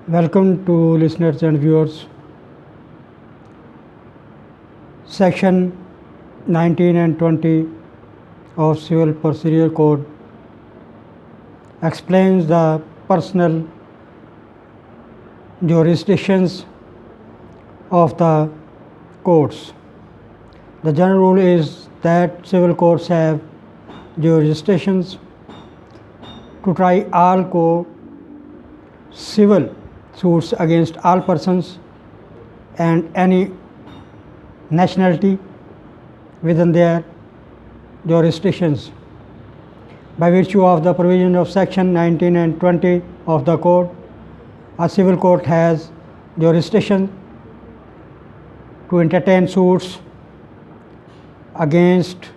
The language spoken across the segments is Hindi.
Welcome to listeners and viewers. Section 19 and 20 of Civil Procedure Code explains the personal jurisdictions of the courts. The general rule is that civil courts have jurisdictions to try all civil suits against all persons and any nationality within their jurisdictions. By virtue of the provision of section 19 and 20 of the code, a civil court has jurisdiction to entertain suits against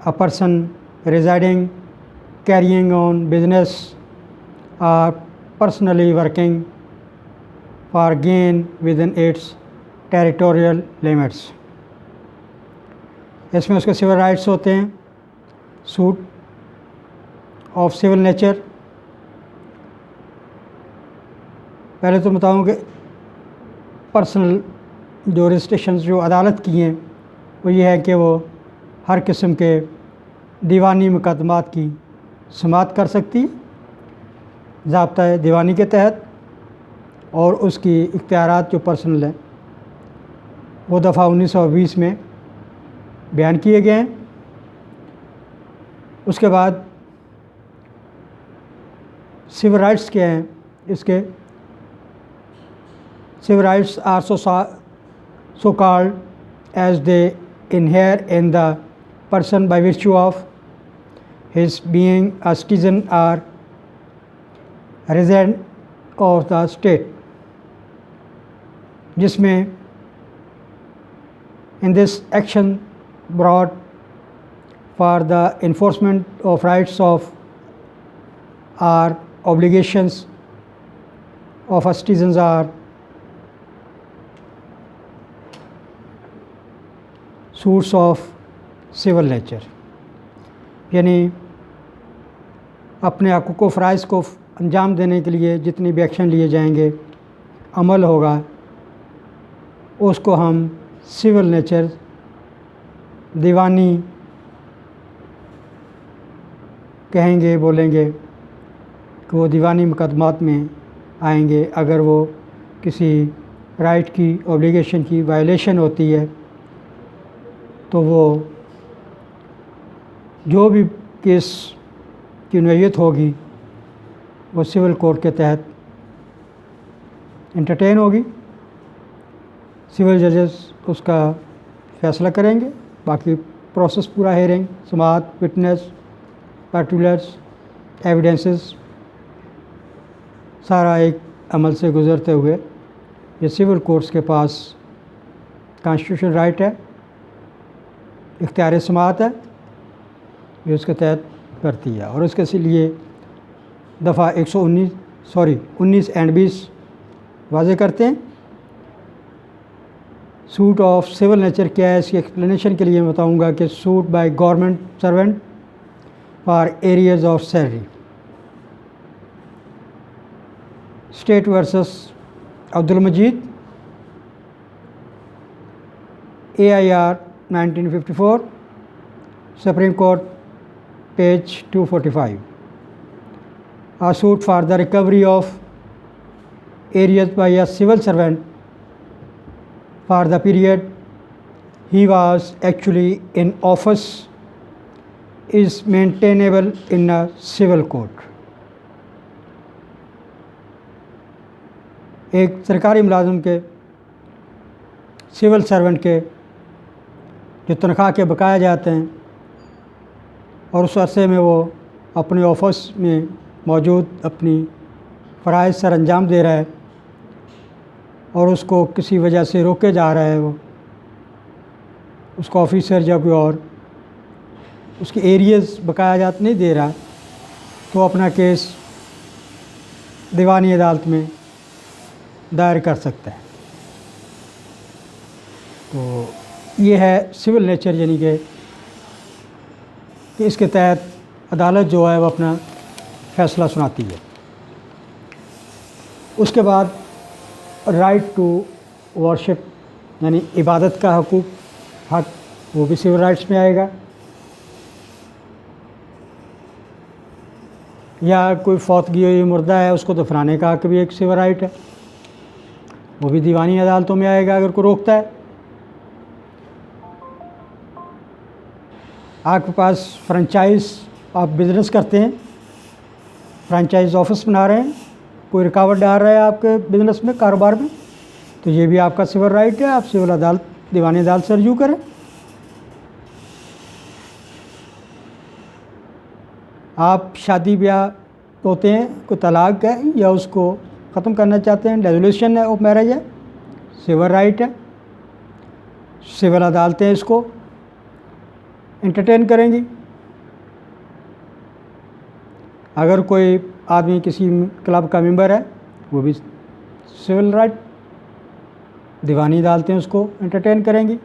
a person residing, carrying on business, or personally working for gain within its territorial limits. इसमें उसके सिविल राइट्स होते हैं, सूट ऑफ सिविल नेचर। पहले तो बताऊं कि पर्सनल जुरिस्डिक्शंस जो अदालत की हैं वो ये है कि वो हर किस्म के दीवानी मुकदमात की समाअत कर सकती है ज़ाब्ता दीवानी के तहत, और उसकी इख्तियारात जो पर्सनल हैं वो दफ़ा 1920 में बयान किए गए हैं। उसके बाद सिविल राइट्स क्या हैं इसके? Civil rights are so called as they inhere in the person by virtue of his being a citizen or resident of the state, जिसमें in this action brought for the enforcement of rights of or obligations of a citizens are suits of civil nature, यानी अपने हक़ूक़ व फ़राइज़ को अंजाम देने के लिए जितनी भी एक्शन लिए जाएंगे, अमल होगा, उसको हम सिविल नेचर दीवानी कहेंगे, बोलेंगे कि वो दीवानी मुकदमात में आएंगे अगर वो किसी राइट की, ऑब्लिगेशन की वायलेशन होती है, तो वो जो भी केस की नौयत होगी वो सिविल कोर्ट के तहत एंटरटेन होगी। सिविल जजेस उसका फ़ैसला करेंगे, बाकी प्रोसेस पूरा हेयरिंग, समाअत, विटनेस, पार्टिकुलर्स, एविडेंसेस सारा एक अमल से गुज़रते हुए ये सिविल कोर्ट्स के पास कॉन्स्टिट्यूशनल राइट है, इख्तियार समाअत है, ये उसके तहत करती है। और उसके लिए दफ़ा 19 एंड 20 वाज़े करते हैं। सूट ऑफ सिविल नेचर क्या है, इसकी एक्सप्लेनेशन के लिए मैं बताऊंगा कि suit by government servant for arrears of salary, state versus Abdul Majeed, AIR 1954, Supreme Court, page 245. A suit for the recovery of areas by a civil servant for the period he was actually in office is maintainable in a civil court. एक सरकारी मुलाजिम के, सिविल सर्वेंट के जो तनख्वाह के बकाया जाते हैं और उस अरसे में वो अपने ऑफिस में मौजूद अपनी फ़राइज़ सर अंजाम दे रहा है और उसको किसी वजह से रोके जा रहा है, वो उसका ऑफिसर या कोई और उसके एरियाज़ बकाया जात नहीं दे रहा, तो अपना केस दीवानी अदालत में दायर कर सकता है। तो ये है सिविल नेचर, यानी कि इसके तहत अदालत जो है वो अपना फ़ैसला सुनाती है। उसके बाद राइट टू वर्शिप यानी इबादत का हक, वो भी सिविल राइट्स में आएगा। या कोई फौतगी हुई मुर्दा है, उसको दफनाने का हक भी एक सिविल राइट है, वो भी दीवानी अदालतों में आएगा अगर कोई रोकता है। आपके पास फ्रेंचाइज, आप बिज़नेस करते हैं, फ्रेंचाइज ऑफिस बना रहे हैं, कोई रुकावट डाल रहा है आपके बिज़नेस में, कारोबार में, तो ये भी आपका सिविल राइट है, आप सिविल अदालत, दीवानी अदालत से रजू करें। आप शादी ब्याह होते हैं, कोई तलाक है या उसको ख़त्म करना चाहते हैं, डिसोल्यूशन है ऑफ मैरिज है, सिविल राइट है, सिविल अदालतें इसको एंटरटेन करेंगी। अगर कोई आदमी किसी क्लब का मेंबर है, वो भी सिविल राइट, दीवानी अदालतें उसको एंटरटेन करेंगी।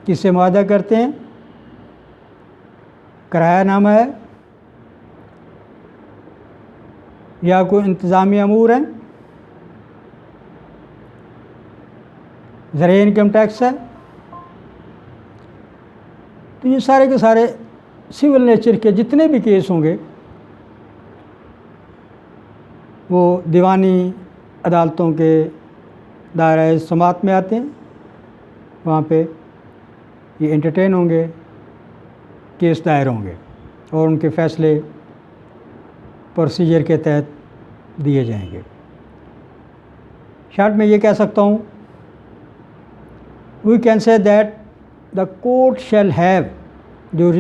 किससे मुआहदा करते हैं, किरायानामा है या कोई इंतज़ामी अमूर है, ज़रिए इनकम टैक्स है, तो ये सारे के सारे सिविल नेचर के जितने भी केस होंगे वो दीवानी अदालतों के दायरे समात में आते हैं। वहाँ पे ये एंटरटेन होंगे, केस दायर होंगे और उनके फ़ैसले प्रोसीजर के तहत दिए जाएंगे। शॉर्ट में ये कह सकता हूँ, we can say that the court shall have जो